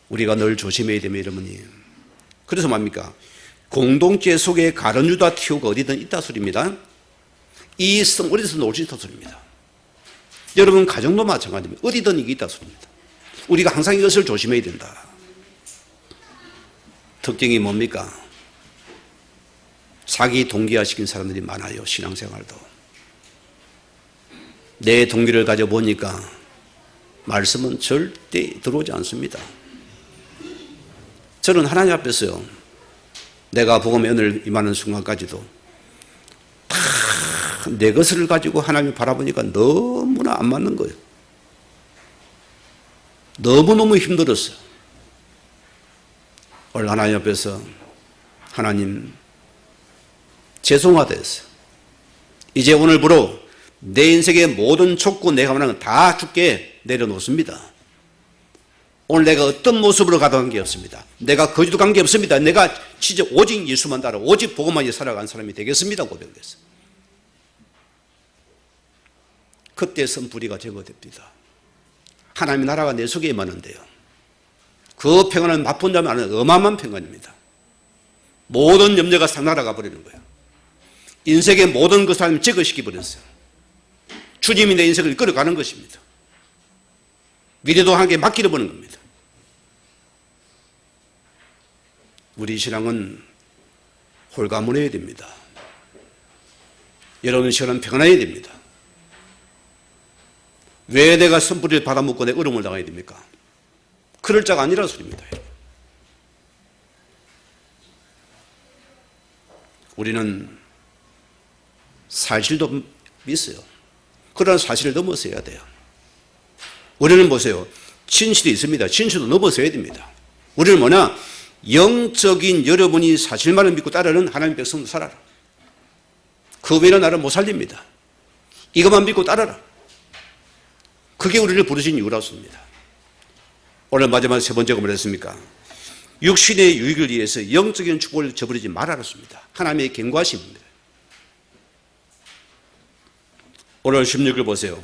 우리가 늘 조심해야 됩니다, 여러분이. 그래서 뭡니까? 공동체 속에 가룟 유다 티오가 어디든 있다 소리입니다. 이 성 어디서 놀 수 있다 소리입니다. 여러분 가정도 마찬가지입니다. 어디든 이게 있다 소리입니다. 우리가 항상 이것을 조심해야 된다. 특징이 뭡니까? 자기 동기화시킨 사람들이 많아요. 신앙생활도. 내 동기를 가져보니까 말씀은 절대 들어오지 않습니다. 저는 하나님 앞에서요, 내가 복음의 은혜를 임하는 순간까지도 다 내 것을 가지고 하나님을 바라보니까 너무나 안 맞는 거예요. 너무너무 힘들었어요. 오늘 하나님 앞에서 하나님 죄송하다 했어요. 이제 오늘부로 내 인생의 모든 촉구 내가 원하는 건 다 주께 내려놓습니다. 오늘 내가 어떤 모습으로 가도 관계없습니다. 내가 거짓도 관계없습니다. 내가 진짜 오직 예수만 따라 오직 복음만 살아간 사람이 되겠습니다. 고백했어요. 그때 선불이가 제거됩니다. 하나님의 나라가 내 속에 임하는데요. 그 평안은 맛본다면 아는 어마어마한 평안입니다. 모든 염려가 싹 날아가 버리는 거예요. 인생의 모든 것을 하나님 제거시켜 버렸어요. 주님이 내 인생을 이끌어가는 것입니다. 미래도 함께 맡기려 보는 겁니다. 우리 신앙은 홀가문해야 됩니다. 여러분 시간은 평안해야 됩니다. 왜 내가 선불을 받아먹고 내 어려움을 당해야 됩니까? 그럴 자가 아니라 소리입니다. 우리는 사실도 있어요. 그러나 사실을 넘어서 해야 돼요. 우리는 보세요. 진실이 있습니다. 진실도 넘어서 해야 됩니다. 우리는 뭐냐? 영적인 여러분이 사실만을 믿고 따르는 하나님의 백성도 살아라. 그 외에는 나를 못 살립니다. 이것만 믿고 따라라. 그게 우리를 부르신 이유라습니다. 오늘 마지막 세 번째가 뭐랬습니까? 육신의 유익을 위해서 영적인 축복을 저버리지 말아랐습니다. 하나님의 경고하심입니다. 오늘 16절 보세요.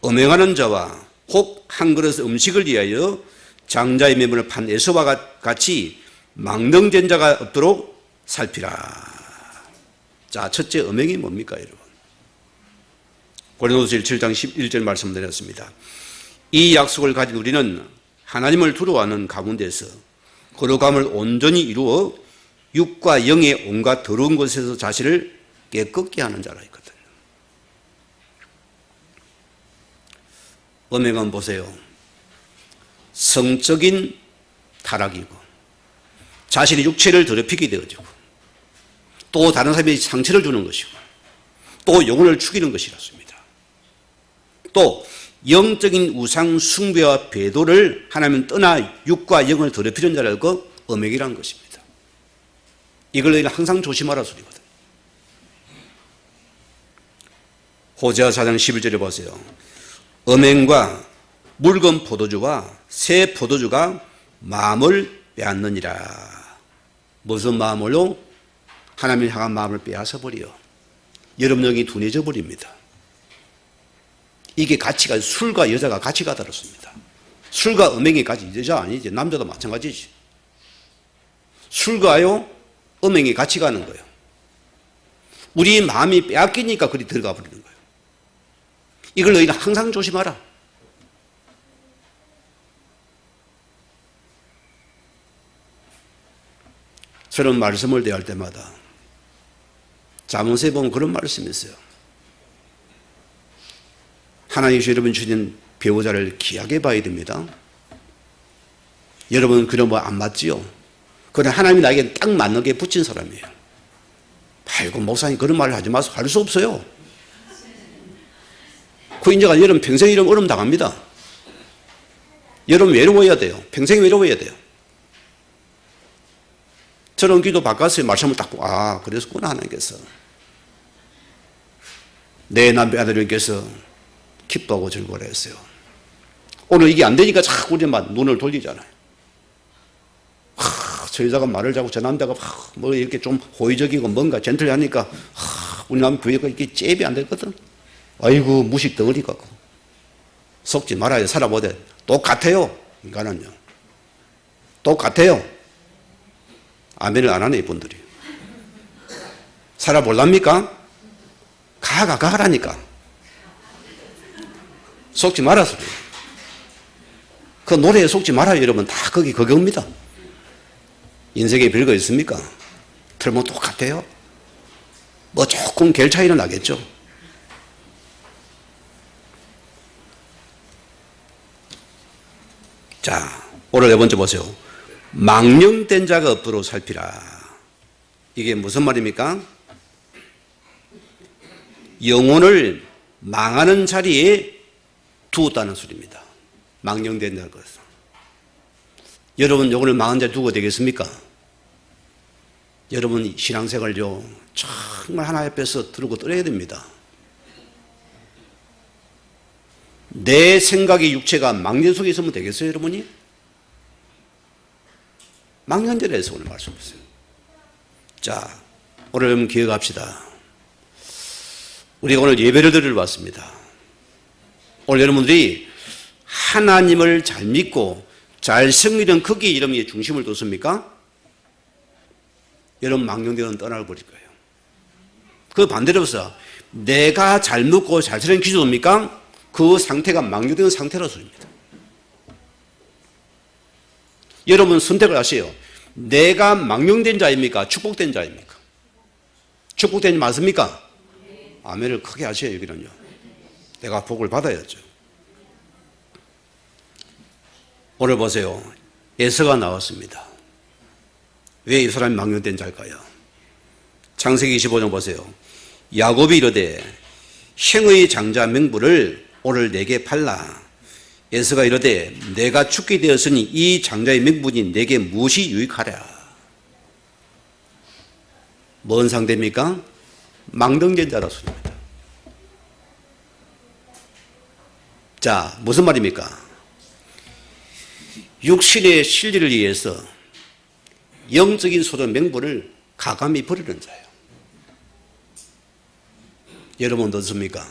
음행하는 자와 혹 한 그릇 음식을 위하여 장자의 매물을 판 에서와 같이 망령된 자가 없도록 살피라. 자, 첫째 음행이 뭡니까, 여러분? 고린도서 7장 11절 말씀드렸습니다. 이 약속을 가진 우리는 하나님을 두려워하는 가운데서 거룩함을 온전히 이루어 육과 영의 온갖 더러운 것에서 자신을 깨끗게 하는 자라 했거든요. 음행은 보세요. 성적인 타락이고 자신의 육체를 더럽히게 되어지고 또 다른 사람에게 상처를 주는 것이고 또 영혼을 죽이는 것이라습니다. 또 영적인 우상 숭배와 배도를 하나님은 떠나 육과 영을 더럽히는 자라고 음행이라는 것입니다. 이걸 너희는 항상 조심하라 소리거든. 호세아 4장 11절에 보세요. 음행과 묽은 포도주와 새 포도주가 마음을 빼앗느니라. 무슨 마음으로? 하나님을 향한 마음을 빼앗아 버려. 여러분 영이 둔해져 버립니다. 이게 가치가, 술과 여자가 가치가 다릅니다. 술과 음행이 가치, 여자 아니지. 남자도 마찬가지지. 술과요 음행이 같이 가는 거예요. 우리 마음이 빼앗기니까 그리 들어가 버리는 거예요. 이걸 너희는 항상 조심하라. 저는 말씀을 대할 때마다 잠언서에 보면 그런 말씀이 있어요. 하나님께서 여러분 주신 배우자를 귀하게 봐야 됩니다. 여러분 그런 거 안 맞지요? 그러나 하나님이 나에게 딱 맞는 게 붙인 사람이에요. 아이고 목사님 그런 말을 하지 마세요. 할 수 없어요. 그 인자가 여러분 평생 이러면 어려움 당합니다. 여러분 외로워야 돼요. 평생 외로워야 돼요. 저는 기도 바꿨어요. 말씀을 딱 보고 그랬구나 하나님께서. 내 남편 아들님께서 기뻐하고 즐거워라 했어요. 오늘 이게 안 되니까 자꾸 우리만 눈을 돌리잖아요. 저 여자가 말을 자고 저 남자가 뭐 이렇게 좀 호의적이고 뭔가 젠틀하니까 우리 남편 교회가 이렇게 잽이 안 되거든. 아이고 무식 덩어리 같고. 속지 말아야 살아보되 똑같아요. 인간은요. 똑같아요. 아멘을 안 하네 이분들이. 살아볼랍니까? 가라니까. 속지 말아서 그래요. 그 노래에 속지 말아요 여러분. 다 그겁니다. 인생에 별거 있습니까? 틀면 똑같아요. 뭐 조금 겔 차이는 나겠죠. 자, 오늘 네 번째 보세요. 망령된 자가 없도록 살피라. 이게 무슨 말입니까? 영혼을 망하는 자리에 두었다는 소리입니다. 망령된 자가. 여러분 영혼을 망한 자리에 두고 되겠습니까? 여러분 신앙생활요 정말 하나님 앞에서 들고 떨어야 됩니다. 내 생각의 육체가 망령 속에 있으면 되겠어요 여러분이? 망령절에서 오늘 말씀하세요. 자, 오늘 여러분 기억합시다. 우리가 오늘 예배를 드리러 왔습니다. 오늘 여러분들이 하나님을 잘 믿고 잘 섬기는 거기에 이름이 중심을 뒀습니까? 여러분 망령되는 떠나버릴 거예요. 그 반대로서 내가 잘 먹고 잘 살는 기준입니까? 그 상태가 망령되는 상태라는 소리입니다. 여러분 선택을 하세요. 내가 망령된 자입니까? 축복된 자입니까? 축복된 자 맞습니까? 아멘을 크게 하세요. 여기는요. 내가 복을 받아야죠. 오늘 보세요. 에서가 나왔습니다. 왜 이 사람이 망령된 자일까요? 창세기 25장 보세요. 야곱이 이르되 형의 장자 명부를 오늘 내게 팔라. 에서가 이르되 내가 죽게 되었으니 이 장자의 명분이 내게 무엇이 유익하랴. 뭔 상대입니까? 망령된 자라 소리입니다. 자, 무슨 말입니까? 육신의 실리를 위해서 영적인 소득 명분을 가감히 버리는 자예요. 여러분 어떻습니까?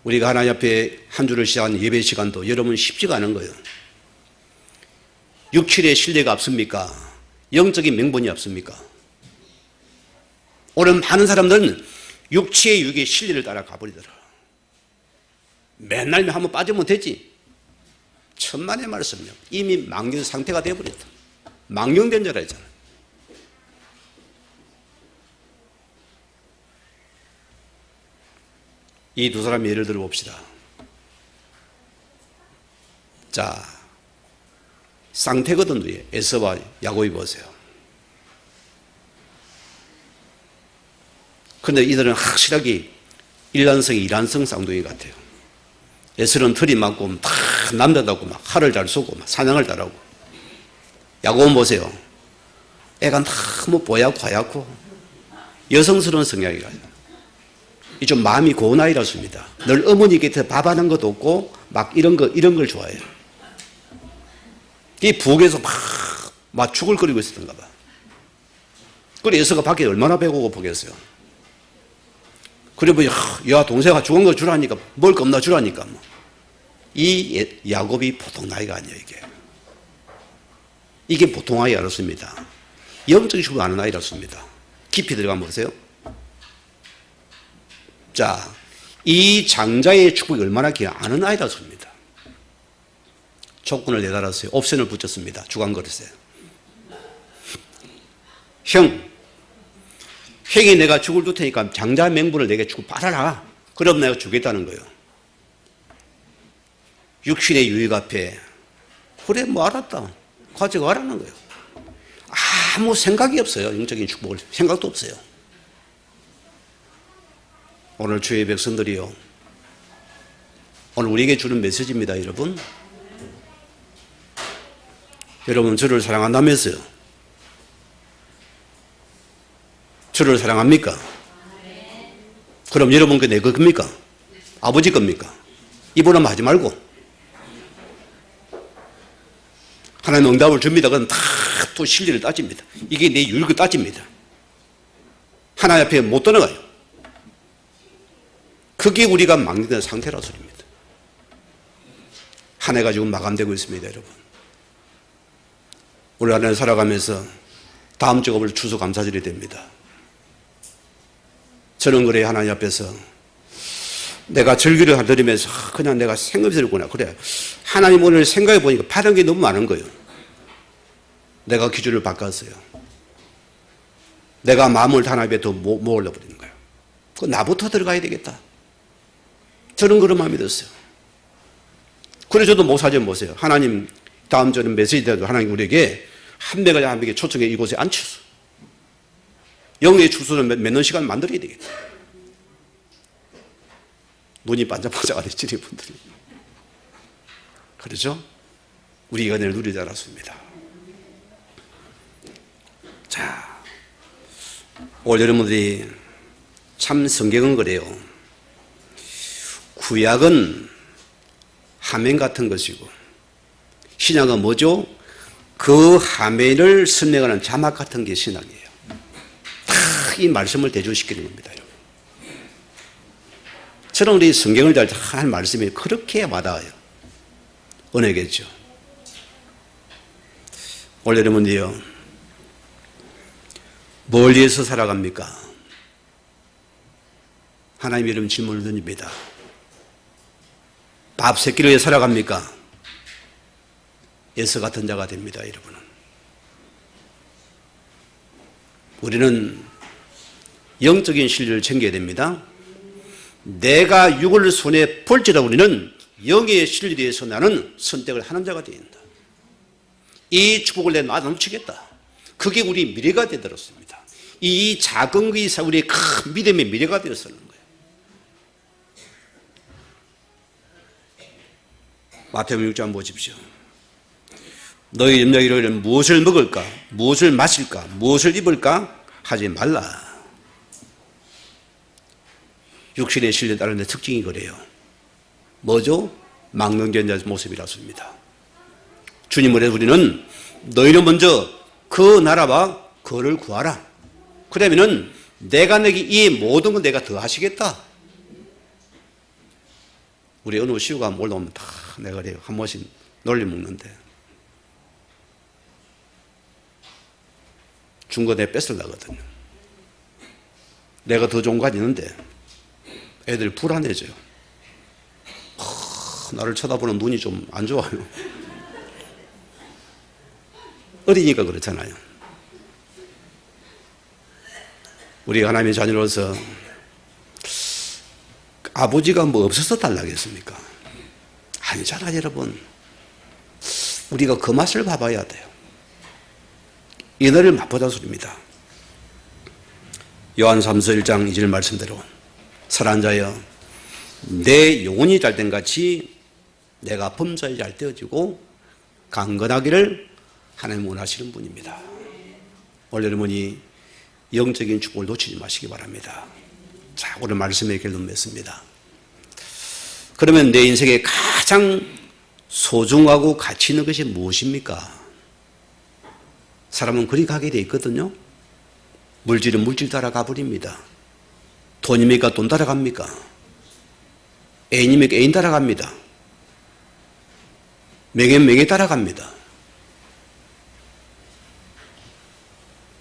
우리가 하나님 앞에 한 주를 시작한 예배 시간도 여러분 쉽지가 않은 거예요. 육신의 신뢰가 없습니까? 영적인 명분이 없습니까? 오늘 많은 사람들은 육체의 육의 신뢰를 따라 가버리더라. 맨날 한번 빠지면 되지. 천만의 말씀이요. 이미 망령 상태가 되어버렸다. 망령된 자라 했잖아요. 이 두 사람 예를 들어 봅시다. 자, 쌍태거든, 에서와 야곱이 보세요. 그런데 이들은 확실하게 일란성, 이란성 쌍둥이 같아요. 에서는 털이 많고 다 남자답고 막 활을 잘 쏘고 막 사냥을 잘하고, 야곱은 보세요. 애가 너무 뽀얗고 하얗고 여성스러운 성향이가요. 이 좀 마음이 고운 아이라습니다. 늘 어머니 곁에 밥하는 것도 없고 막 이런 걸 좋아해요. 이 부엌에서 막 죽을 끓이고 있었던가 봐. 그래 여서가 밖에 얼마나 배고고 보겠어요. 그래 뭐 야 동생아 죽은 거 주라니까 뭘 겁나 주라니까 뭐. 이 야곱이 보통 나이가 아니에요. 이게 보통 아이 알았습니다. 영적인 축복을 아는 아이라습니다. 깊이 들어가면 보세요. 자, 이 장자의 축복이 얼마나 긴 아는 아이라습니다. 조건을 내달았어요. 옵션을 붙였습니다. 주관 그릇에. 형이 내가 죽을 줄 테니까 장자 명분을 내게 주고 빨아라. 그럼 내가 주겠다는 거예요. 육신의 유익 앞에 그래 뭐 알았다. 가져가라는 거예요. 아무 생각이 없어요. 영적인 축복을 생각도 없어요. 오늘 주의 백성들이요. 오늘 우리에게 주는 메시지입니다. 여러분. 여러분 저를 사랑한다면서요. 저를 사랑합니까? 그럼 여러분께 내 겁니까? 아버지 겁니까? 이번은 하지 말고. 하나님 응답을 줍니다. 그럼 다 또 실리를 따집니다. 이게 내 율을 따집니다. 하나님 앞에 못 떠나가요. 그게 우리가 막는 상태라 소리입니다. 한 해가 지금 마감되고 있습니다. 여러분. 우리 한 해 살아가면서 다음 직업을 추수감사절이 됩니다. 저는 그래 하나님 앞에서 내가 절기를 드리면서 그냥 내가 생각이 들구나. 그래 하나님 오늘 생각해 보니까 받은 게 너무 많은 거예요. 내가 기준을 바꿨어요. 내가 마음을 하나님에 더 모으려 버리는 거예요. 그 나부터 들어가야 되겠다. 저는 그런 마음이 들었어요. 그래서 저도 목사님 보세요. 하나님 다음 주는 메시지 때도 하나님 우리에게 한 명을 한 명에게 초청해 이곳에 앉혀서 영의 주소를 맺는 시간을 만들어야 되겠다. 눈이 반짝반짝하네 지리 분들이. 그렇죠? 우리가 은혜를 누리지 않았습니다. 자, 오늘 여러분들이 참 성경은 그래요. 구약은 화면 같은 것이고 신약은 뭐죠? 그 화면을 설명하는 자막 같은 게 신약이에요. 다 이 말씀을 대조시키는 겁니다. 여러분. 저는 우리 성경을 잘 하는 말씀이 그렇게 와닿아요. 은혜겠죠. 오늘 여러분들이요. 뭘 위해서 살아갑니까? 하나님 이름 질문을 던집니다. 밥 새끼를 위해 살아갑니까? 예서 같은 자가 됩니다. 여러분은. 우리는 영적인 진리를 챙겨야 됩니다. 내가 육을 손에 볼지라도 우리는 영의 진리에 대해서 나는 선택을 하는 자가 되야 된다. 이 축복을 내가 넘치겠다. 그게 우리 미래가 되들었습니다. 이 작은 것이 우리의 큰 믿음의 미래가 되었었는 거예요. 마태복음 6장 보십시오. 너희 염려이로는 무엇을 먹을까, 무엇을 마실까, 무엇을 입을까 하지 말라. 육신의 신뢰에 따른 데 특징이 그래요. 뭐죠? 망명견자 모습이라습니다. 주님을 해서 우리는 너희는 먼저 그 나라와 그를 구하라. 그러면은 내가 내게 이 모든 건 내가 더 하시겠다. 우리 어느 시우가 올라오면 다 내가 그래요. 한 번씩 놀려 먹는데 준 거 내가 뺏으려거든요. 내가 더 좋은 거 있는데 애들 불안해져요. 나를 쳐다보는 눈이 좀 안 좋아요. 어리니까 그렇잖아요. 우리 하나님의 자녀로서 아버지가 뭐 없어서 달라겠습니까? 아니잖아요, 여러분. 우리가 그 맛을 봐봐야 돼요. 인어를 맛보자 소리입니다. 요한 3서 1장 2절 말씀대로 사랑하는 자여 내 영혼이 잘된 같이 내가 범사에 잘 되어지고 강건하기를 하나님 원하시는 분입니다. 오늘 여러분이 영적인 축복을 놓치지 마시기 바랍니다. 자, 오늘 말씀의 결론 맺습니다. 그러면 내 인생에 가장 소중하고 가치 있는 것이 무엇입니까? 사람은 그리 가게 돼 있거든요. 물질은 물질 따라 가버립니다. 돈입니까? 돈 따라갑니까? 애인입니까? 애인 따라갑니다. 명예는 명예 따라갑니다.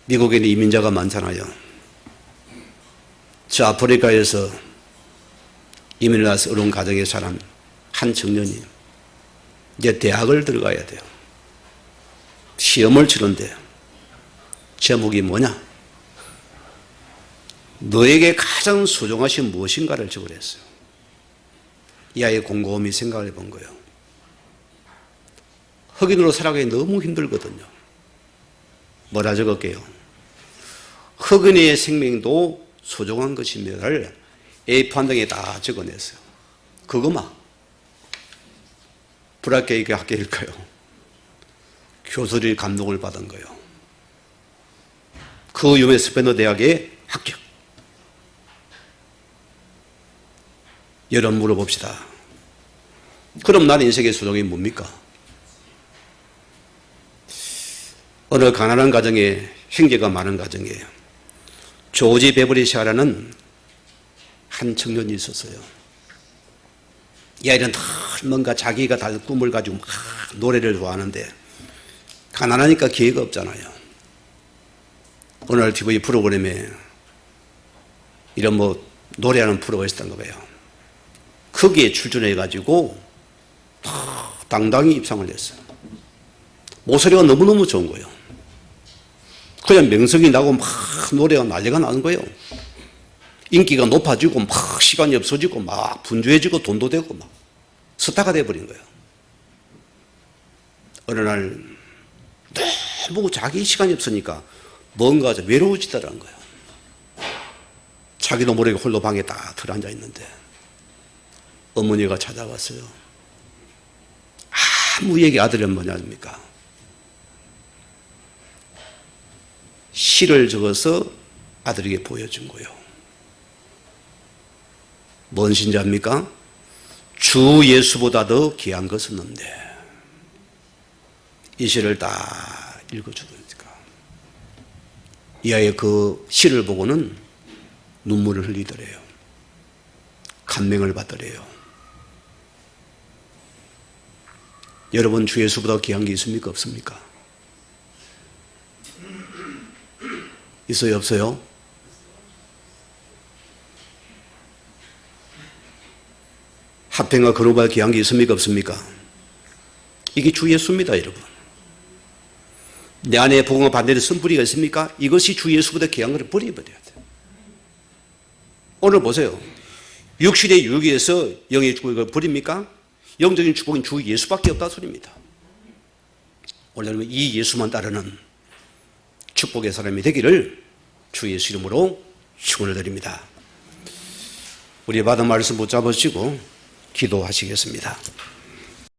미국에는 이민자가 많잖아요. 저 아프리카에서 이민을 와서 어려운 가정에 자란 한 청년이 이제 대학을 들어가야 돼요. 시험을 치는데 제목이 뭐냐? 너에게 가장 소중하신 무엇인가를 적으랬어요. 이 아이의 곰곰이 생각을 해본 거예요. 흑인으로 살아가기 너무 힘들거든요. 뭐라 적을게요? 흑인의 생명도 소중한 것임을 A4 한 장에 다 적어냈어요. 그거만. 불합격의 학교일까요? 교수들이 감동을 받은 거예요. 그 유명 스페너 대학에 합격. 여러분 물어봅시다. 그럼 나는 인생의 소중이 뭡니까? 어느 가난한 가정에 형제가 많은 가정이에요. 조지 베버리 샤라는 한 청년이 있었어요. 이 아이는 뭔가 자기가 다 꿈을 가지고 막 노래를 좋아하는데 가난하니까 기회가 없잖아요. 어느 날 TV 프로그램에 이런 노래하는 프로가 있었던 거예요. 거기에 출전해가지고 당당히 입상을 했어요. 목소리가 너무너무 좋은 거예요. 그냥 명성이 나고 막 노래가 난리가 나는 거예요. 인기가 높아지고 막 시간이 없어지고 막 분주해지고 돈도 되고 막 스타가 돼버린 거예요. 어느 날 너무 자기 시간이 없으니까 뭔가 외로워지더라는 거예요. 자기도 모르게 홀로 방에 딱 들어앉아 있는데 어머니가 찾아왔어요. 아무 얘기 아들은 뭐냐입니까? 시를 적어서 아들에게 보여준 거예요. 뭔 신자입니까? 주 예수보다 더 귀한 것은 없는데 이 시를 다 읽어주니까 이 아이의 그 시를 보고는 눈물을 흘리더래요. 감명을 받더래요. 여러분 주 예수보다 귀한 게 있습니까? 없습니까? 있어요? 없어요? 합평과 근호보다 귀한 게 있습니까? 없습니까? 이게 주 예수입니다, 여러분. 내 안에 복음과 반대의 쓴뿌리가 있습니까? 이것이 주 예수보다 귀한 것을 버려버려야 돼요. 오늘 보세요. 육신의 유익에서 영의 축복을 버립니까? 영적인 축복은 주 예수밖에 없다 소리입니다. 오늘은 이 예수만 따르는 축복의 사람이 되기를 주 예수 이름으로 축원을 드립니다. 우리 받은 말씀 붙잡으시고 기도하시겠습니다.